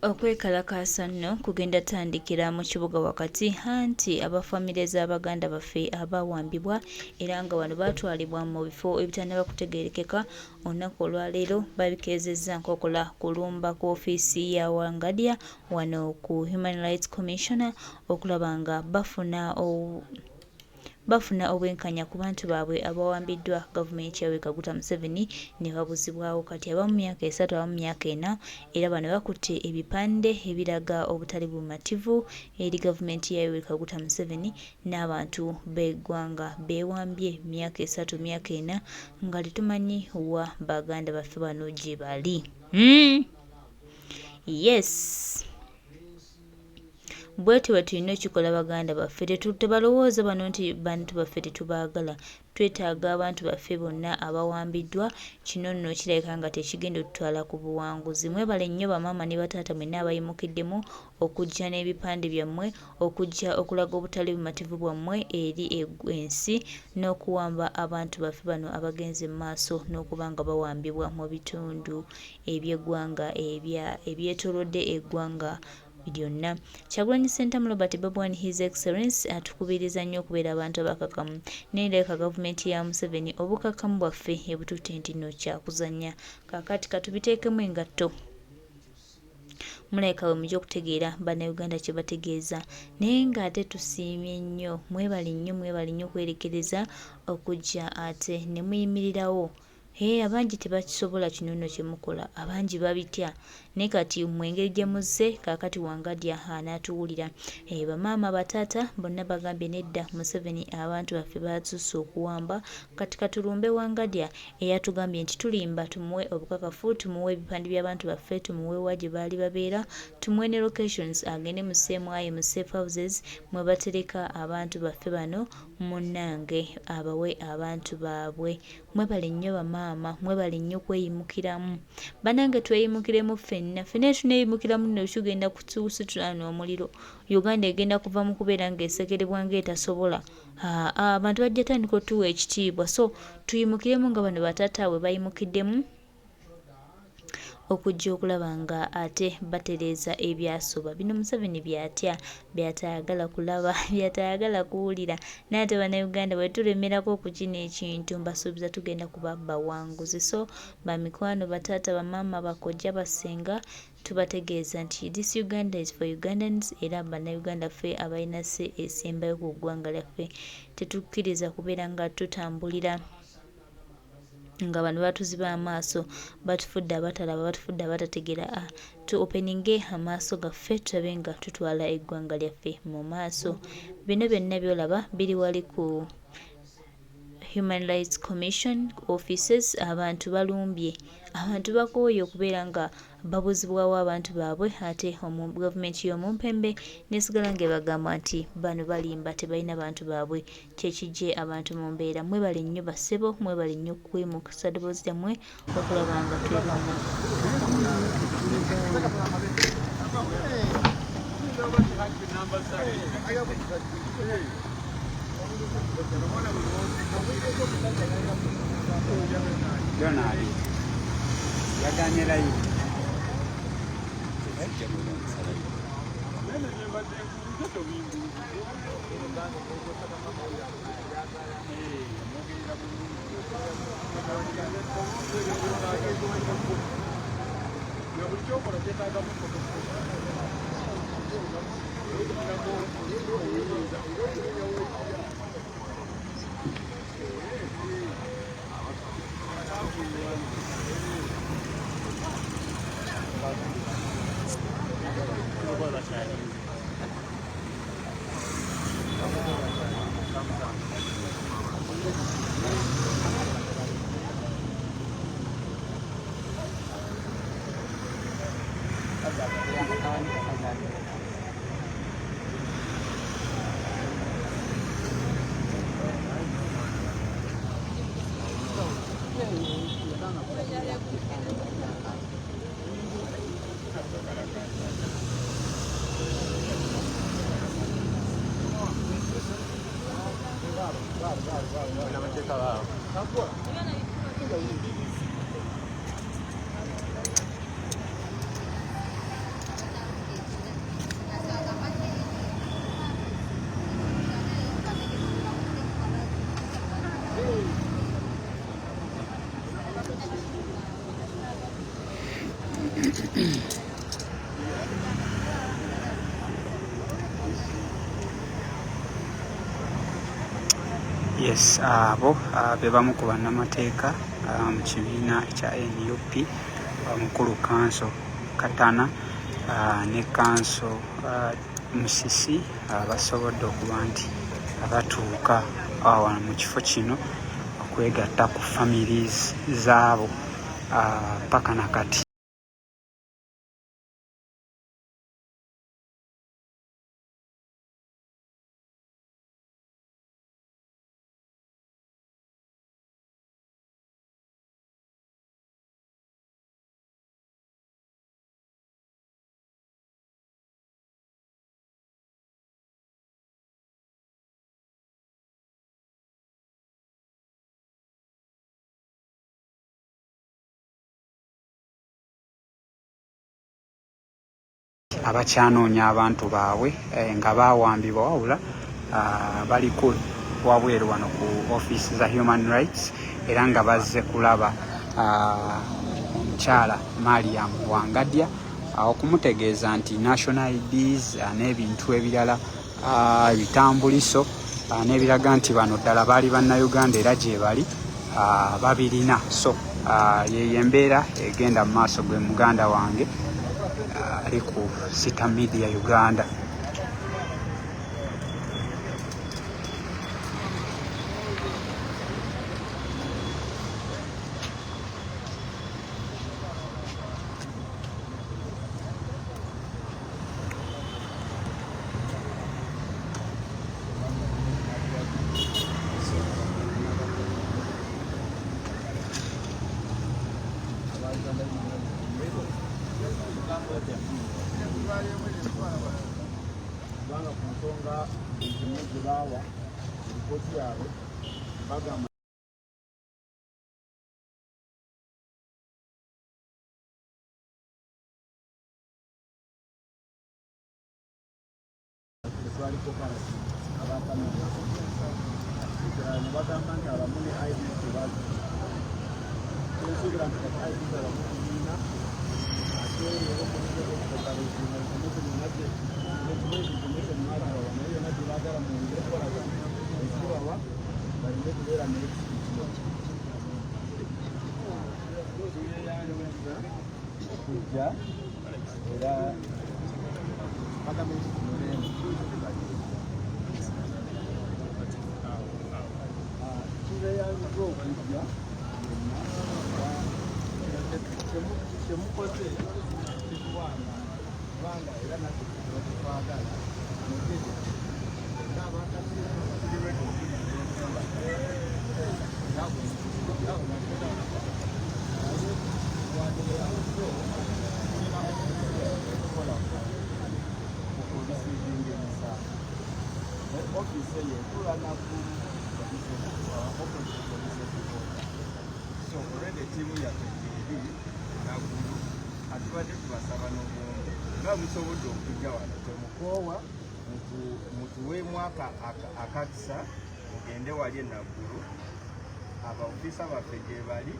Okwekalakasa nno kugenda tandikira mu kibuga wakati anti abafamile z'Abaganda baffe abawambibwa era nga wano batwalibwa mu bifo ebitannaba kutegeerekeka olunaku olwaleero babikeezezza nkokola kulumba ku ofiisi ya Wangadya wano ku Human Rights Commissioner okulaba nga bafuna obwenkanya ku bantu baabwe abawambiddwa gavumenti ya Kaguta Museveni ne babuzibwawo kati abamu myaka 3 abamu myaka 4 era bano bakutte ebipande ebiraga obutali bumativu eri gavumenti ya Kaguta Museveni n'abantu b'eggwanga beewambye myaka 3 myaka 4 nga tetumanyi wa Baganda baffe bano gye bali. Yes. Bwetyo tulina okikola Baganda baffe tebalowooza bano nti bantu baffe tetubaagala. Twetaaga abantu baffe bonna abawambiddwa. Kino nno kirabika nga tekigenda otutwala ku buwanguzi. Mwebale nnyo bamaama ne bataata mwenna abayimukiddemu okujja n'ebipande byammwe okujja okulaga obutali bumativu bwammwe eri ensi n'okuwamba abantu baffe bano abagenze mu maaso n'okuba nga bawambibwa mu bitundu eby'eggwanga ebyetoolodde eggwanga byonna. Kyagulanyi Ssentamu Robert Babwani His Excellence atukubiriza nnyo okubeera abantu abakakamu n'endabika gavumenti ya Museveni obukakamu bwaffe ebututte nti nno kyakuzannya. Kaakati katubiteekemu engatto mulabika bwe mujja okutegeera bannayuganda kye bategeeza naye ng'ate tusiimye nnyo mwebale nnyo kwerekereza okujja ate ne muyimirirawo. Abangi tebakisobola kino nno kye mukola, abangi babitya naye kati mu engeri gye muzze kaakati Wangadya anaatuwulira. Bamaama bataata bonna bagambye nedda Museveni abantu baffe basusse okuwamba kati katulumbe Wangadya eyatugambye nti tulimba tumuwe obukakafu tumuwe ebipande by'abantu baffe tumuwe wa gye baali babeera tumuwe ne locations agende mu seemwaye mu safe houses mwe batereka abantu baffe bano munnange abawe abantu baabwe. Mwebale nnyo bamaama mwebale nnyo kweyimukiramu bannange tweyimukiremu ffenna tuneeyimukiramu nno tugenda kutusitulana omuliro Uganda egenda kuva mu kubeera ng'esekerebwa ng'etasobola. Abantu bajja tandika otuwa ekitiibwa so tuyimukiremu nga bano bataataabwe bayimukiddemu okujja okulaba nga ate batereeza ebyasoba. Bino Museveni by'atayagala kulaba by'atayagala kuwulira naye ate bannayuganda bwe tulemerako okukina ekintu mbasuubiza tugenda kuba bawanguzi. So bamikwano bataata bamaama bakojja basenga tubategeeza nti this Uganda is for Ugandans era bannayuganda ffe abalina se esembayo ku ggwanga lyaffe tetukkiriza kubeera nga tutambulira nga bano batuziba amaaso batufudde abatalaba batufudde abatategeera. Tuopeninge amaaso gaffe tulabe nga tutwala eggwanga lyaffe mu maaso. Bino byonna byolaba biri wali ku Human Rights Commission offices. Abantu balumbye abantu bakooye okubeera nga babuzibwawo abantu baabwe ate gavumenti y'omumpembe nesigala ng'ebagamba nti bano balimba tebalina bantu baabwe kyekijje abantu mu mbeera. Mwebale nnyo bassebo mwebale nnyo kwemukusa ddoboozi lyammwe okulaba nga twebamu. Yes, abo be bamu ku bannamateeka mu kibiina ekya NUP, omukulu kanso Katana ne kanso Musisi basobodde okuba nti abatuuka wano mu kifo kino okwegatta ku families zaabo paka nakati. Abakyanoonya abantu baabwe nga baawambibwa wabula baliko wabweru wano ku ofiisi za human rights era nga bazze kulaba omukyala Mariam Wangadya okumutegeeza nti national IDs n'ebintu ebirala bitambuliso n'ebiraga nti bano ddala baali bannayuganda era gye bali babirina. So yeyo embeera egenda mu maaso gwe muganda wange ali ku Sita Media Uganda. mutuwe mwaka akakisa mugende wali enaggulu abaofisa baffe gye bali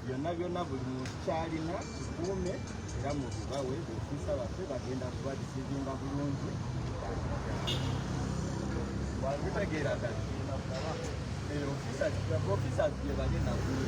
byonna buli muntu kyalina kikuume era mubibawe baofisa baffe bagenda kubadisizinga bulungi wabitegeera ddala ofisa gye bali enaggulu.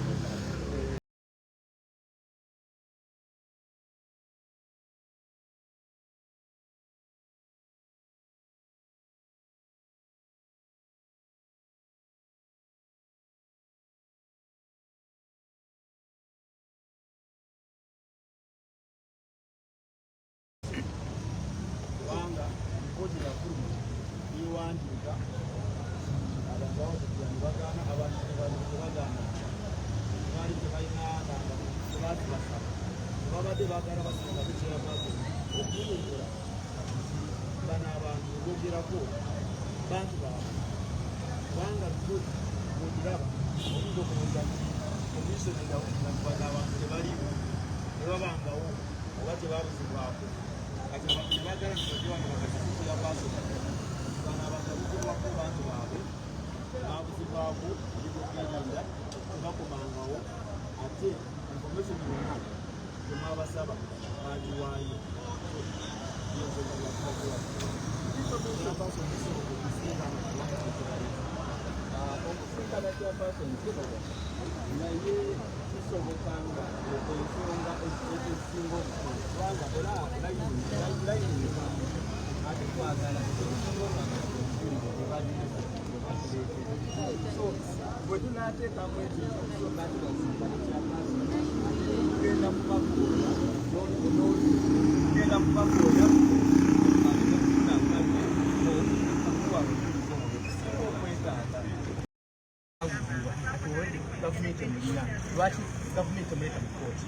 temwabasaba bagiwaayo okusinkana kyapasoni kisoboka naye kisoboka nga ensonga ezisinga obukulu kubanga era layini ate twagala ekisinga obukulu ebaliza so bwe tunaateekamu ekintu kyonnatubasinkana kyapasoni tugenda kubakoola tugenda kubakoola lwaki gavumenti emuleta mu kooti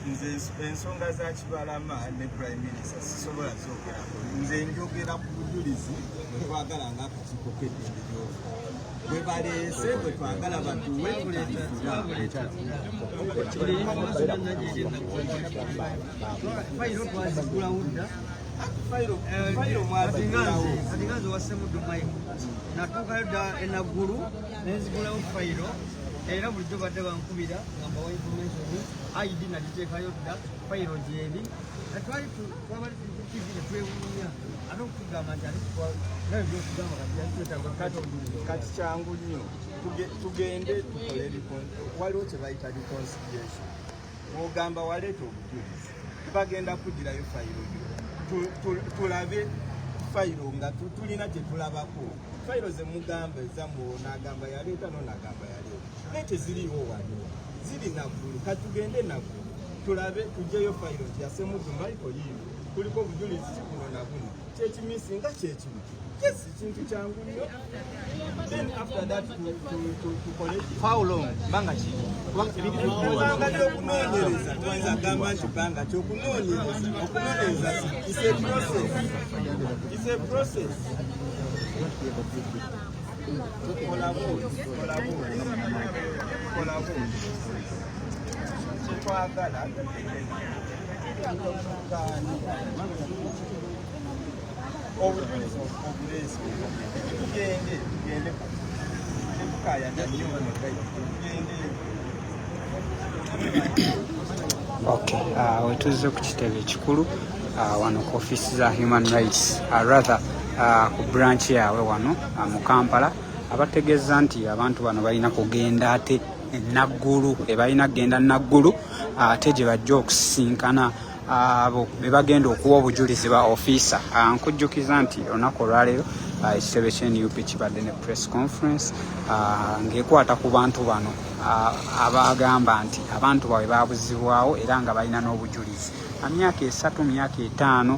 nze ensonga za Kibalama ne prime minister sisobola zogerako nze njogera ku bujulizi bwe twagala ng'akakiiko k'eddembe bwe baleese bwe twagala batuwe Adinganze wasemudu mayimu natuukayo dda enaggulu nenzigulawo fayiro era bulijjo badde bankubira ngamba wa information ID nagiteekayo dda fayiro gyeri twali twabali TV netwewuunya ate okugamba nti naye byokugamba kati kyangu nnyo tugende tukole waliwo kye bayita reconciliation bw'ogamba waleeta obujulizi tubagenda kugirayo fayiro yo tulabe fayiro nga tulina kye tulabako fayiro ze mugamba ezamu n'agamba yaleeta n'agamba yaleeta naye teziriiwo wano ziri naggulu katugende naggulu tulabe tugyeyo fayiro nti yasemudu Michael yiino kuliko obujulizi kikuno na buno kyekimisi nga kyekimu yes kintu kyangu nnyo then after that tukole how long banga ki kubanga n'okunoonyereza tuyinza gamba nti banga okunoonyereza is a process twagala obujulizi obuleesi tugende tetukayana nnyo Okay, wetuze ku kitebe ekikulu wano ku office za human rights rather ku branch yaabwe wano mu Kampala abategeeza nti abantu bano balina kugenda ate enaggulu ebalina kugenda naggulu ate gye bajja okusisinkana abo bebagenda okuwa obujulizi ba officer. Nkujjukiza nti olunaku olwaleero ekitebe ky'NUP kibadde ne press conference ng'ekwata ku bantu bano abagamba nti abantu baabwe babuzibwawo era nga balina n'obujulizi myaka 3 myaka 5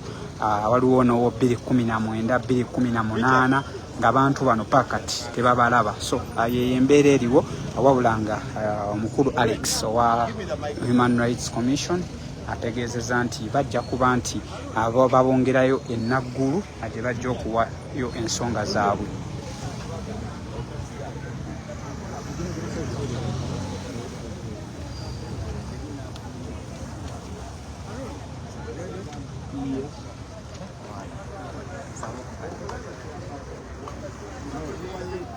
waliwo n'owo 2019 2018 ng'abantu bano pakati tebabalaba. So ye embeera eriwo wabula nga omukulu Alex owa Human Rights Commission ategeezezza nti bajja kuba nti abo babongerayo enaggulu gye bajja okuwayo ensonga zaabwe.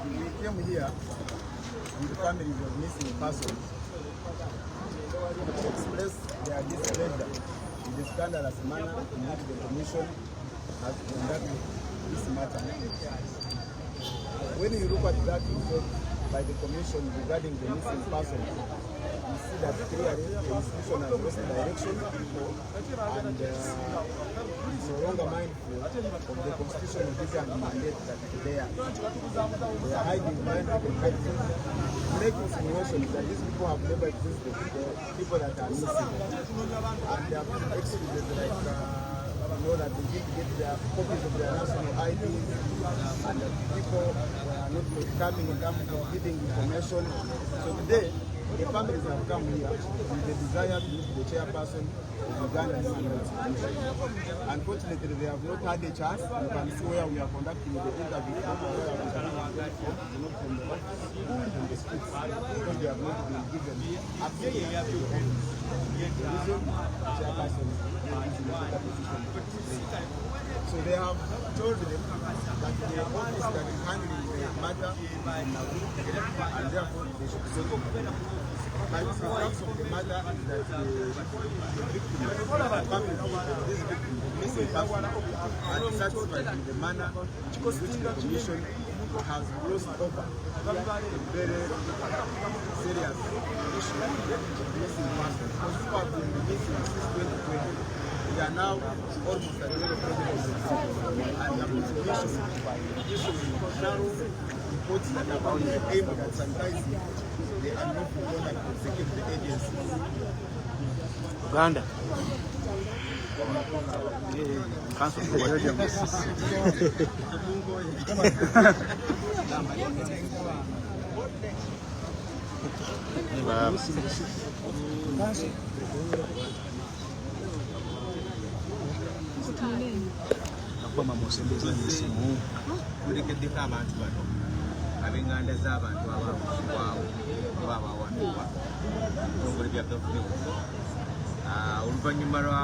We came here with the families of missing persons to express their displeasure with the scandalous manner in which the Commission has conducted this matter. When you look at that report by the Commission regarding the missing persons, you see that clearly the institution has lost direction and is no longer mindful of the constitutional vision and mandate that is there. They are hiding behind the crisis, making simulations that these people have never existed, the people that are missing. And they have excuses like that they didn't get their copies of their national IDs and that people are not coming in terms of giving information. So today, the families have come here with the desire to meet the chairperson of Uganda Human Rights Commission. Unfortunately, they have not had a chance. You can see where we are conducting the interview from, where we are not from the streets, because they have not been given access to the reason the chairperson is in a better position. So So they have told them that the office that is handling the matter is in Nakuru, and therefore they should sort it. But the crux of the matter is that the victim, the family of this victim, the missing person, are dissatisfied with the manner in which the commission has glossed over a very serious issue of missing persons. Because people have been missing since 2020. We are now almost at the end of the and the commission issuing narrow reports that are aimed at sanitizing the unlawful conduct of security agencies. Uganda. Tulekeddeko abantu bano ab'enganda z'abantu abaabuzibbwawo oba abaawambibwa ebitongole bya gavumenti oluvannyuma lwa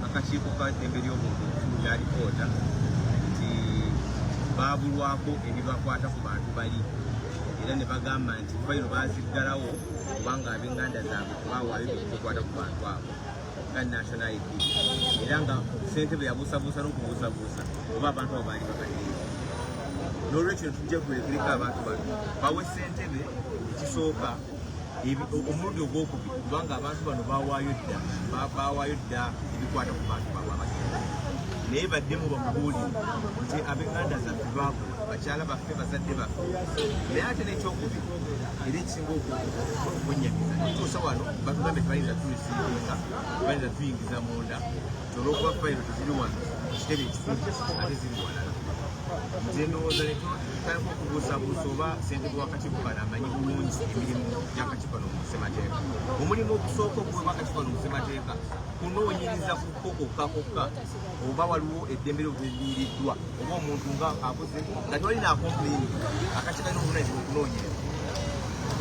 akakiiko ka ddembe ly'obuntu okufuulira alipoota nti baabulwako ebibakwata ku bantu bali era ne bagamba nti fayiro baaziggalawo kubanga ab'enganda zaabwe tebaawaayo ebikwata ku bantu abo nga national ID era nga ssentebe yabuusabuusa n'okubuusabuusa oba abantu abo baali babateeyo. N'olwekyo tujja kulekereka abantu bano bawe ssentebe ekisooka omulundi ogwokubiri kubanga abantu bano baawaayo dda ebikwata ku bantu baabwe abagenda naye baddemu bamubuulire nti ab'enganda zaffe baabo bakyala baffe bazadde baffe naye ate n'ekyokubiri era ekisinga okwennyamiza nituusa wano batugambye tebayinza tulisiimuka bayinza tuyingiza munda olw'okuba fayiro teziri wano ekitebe ekifujja ate ziri walala nze ndowooza netutandika okubuusabuusa oba ssentebe w'akakiiko kano amanyi bulungi emirimu gy'akakiiko kano mu ssemateeka. Omulimu ogusooka okuweebwa akakiiko kano mu ssemateeka kunoonyereza ku kokka oba waliwo eddembe ly'obuliriddwa oba omuntu nga abuze nga tewali naakompuleeni akakiiko kalina obuvunaanyizibwa okunoonyereza.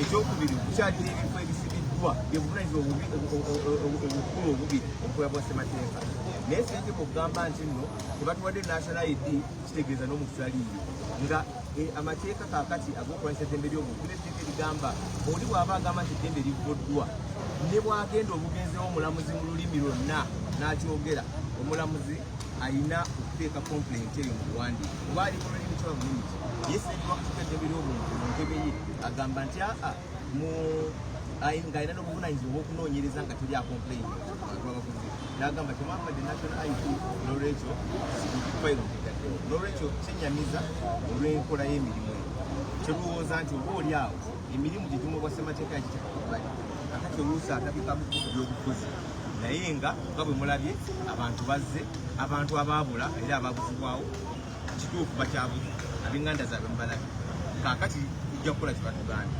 Ekyokubiri kukyalina ebifo ebisibiddwa byebuvunaanyizibwa obukulu obubiri obukolera bwa ssemateeka. Naye ssentebe okugamba nti nno tebatuwadde national ID kitegeeza n'omukusaliire nga amateeka kaakati ag'okulwanyisa eddembe ly'obuntu n'etteeka erigamba oli bw'aba agamba nti eddembe livvuddwa ne bw'agenda obugenzi w'omulamuzi mu lulimi lwonna n'akyogera omulamuzi alina okuteeka complaint eyo mu buwandiike oba ali mu lulimi kyaba mulimi ye ssentebe w'akakiiko eddembe ly'obuntu mu ntebe ye agamba nti nga alina n'obuvunaanyizibwa obw'okunoonyereza nga teri akomplaini abantu abakozi n'agamba temwambadde national ID n'olwekyo fayiro ntegaddewo n'olwekyo kyennyamiza olw'enkola y'emirimu eyo kyolowooza nti oba oli awo emirimu gye gimu bwa ssemateeka yakiteekakubali akati oluusi atabikamu ebyobufuzi naye nga bwe mulabye abantu bazze abantu abaabula era abaabuzibwawo kituufu bakyabuze ab'enganda zaabwe mubalabye kaakati tujja kukola kye batugambye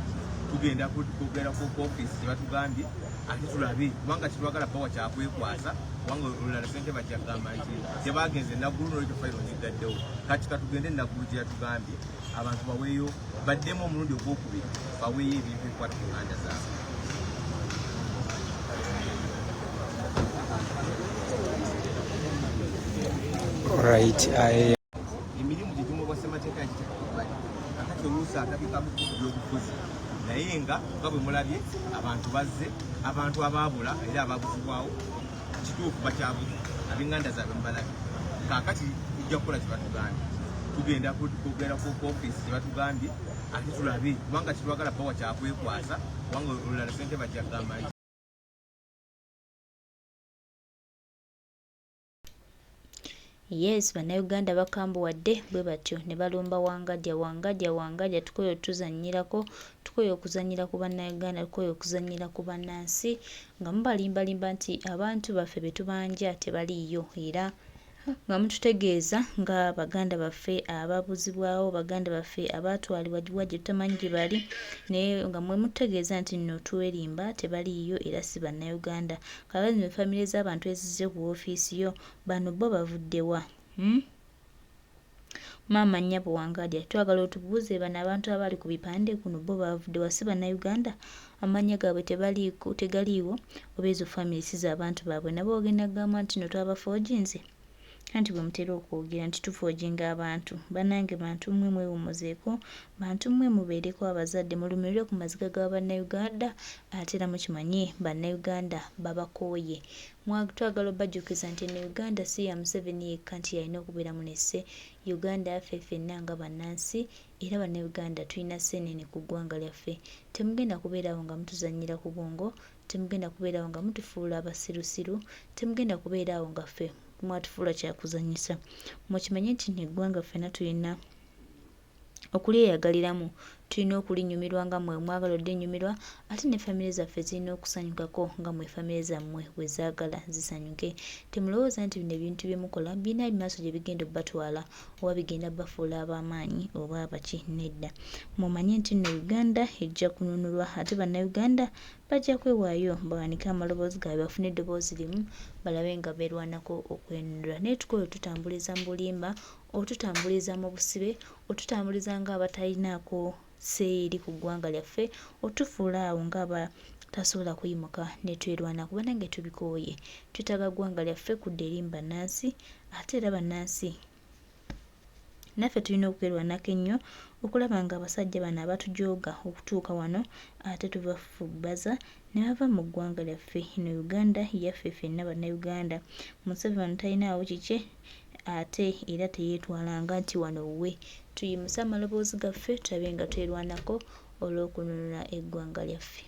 tugenda kugenda ku office kye batugambye ate tulabe kubanga kitwagala bawa kyakwekwasa kubanga olulala ssente bakyagamba nti tebagenze Naggulu n'olwekyo fayiro nzigaddewo kati katugende Naggulu gye yatugambye abantu baweeyo baddemu omulundi ogwokubiri baweeyo ebintu ebikwata ku nganda zaabwe. Emirimu gye gimu bwa ssemateeka yakiteekakubali akati oluusi atabikamu ebyobufuzi naye nga bwe mulabye abantu bazze abantu abaabula era abaabuzibwawo kituufu bakyabuze ab'enganda zaabwe mubalabye kaakati tujja kukola kye batugambye tugenda kugenda ku office kye batugambye ate tulabe kubanga kitwagala bawa kyakwekwasa kubanga olulala ssente bakyagamba nti Yes, bannayuganda bakambuwadde bwe batyo ne balumba Wangajja tukoye otuzannyirako tukoye okuzannyira ku bannayuganda tukoye okuzannyira ku bannansi nga mubalimbalimba nti abantu baffe be tubanja tebaliiyo era nga mututegeeza nga baganda baffe ababuzibwawo baganda baffe abaatwalibwa gye tutamanyi gye bali naye nga mwe mutegeeza nti nno twerimba tebaliiyo era si bannayuganda kabazi mu famire z'abantu ezizze ku woofiisi yo bano bo bavuddewa maama nnyabo Wangajja twagala otubuuze bano abantu abali ku bipande kuno bo bavuddewa si bannayuganda amanya gaabwe tegaliiwo oba ezo famire si z'abantu baabwe nabo ogenda kugamba nti no twabafooginze anti bwe mutera okwogera nti tufoojinga abantu bannange bantu mmwe mwewumuzeeko bantu mmwe mubeereko abazadde mulumirire ku maziga ga bannayuganda ate era mukimanye bannayuganda babakooye twagala obajjukiza nti eno Uganda si ya Museveni yekka nti yalina okubeera munesse Uganda yaffe ffenna nga bannansi era bannayuganda tulina ssenene ku ggwanga lyaffe temugenda kubeerawo nga mutuzannyira ku bwongo temugenda kubeerawo nga mutufuula abasirusiru temugenda kubeerawo nga ffe mwatufuula kyakuzanyisa mukimanye nti neggwanga ffenna tulina okulyeyagaliramu tulina okulinyumirwa nga mwe mwagala oddenyumirwa ate ne famire zaffe zirina okusanyukako nga mwe famire zammwe bwe zaagala zisanyuke temulowooza nti bino ebintu bye mukola birina bimaaso gye bigenda obbatwala oba bigenda bafuula ab'amaanyi oba abaki nedda mumanye nti nno Uganda ejja kununulwa ate bannayuganda bajja kwewaayo bawanike amaloboozi gaabwe bafune eddoboozi limu balabe nga beerwanako okwenunulwa naye tukola otutambuliza mu bulimba otutambuliza mu busibe otutambuliza nga abatalinaako seeri ku ggwanga lyaffe otufuula awo nga tasobola kuyimuka ne twerwanako bannange tubikooye twetaaga ggwanga lyaffe kudda eri mu bannansi ate era bannansi naffe tulina okwerwanako ennyo okulaba nga abasajja bano abatujooga okutuuka wano ate tubafubbaza ne bava mu ggwanga lyaffe eno Uganda yaffe ffenna bannayuganda Museveni talinaawo kike ate era teyeetwalanga nti wano wuwe tuyimuse amaloboozi gaffe tulabe nga twerwanako olw'okununula eggwanga lyaffe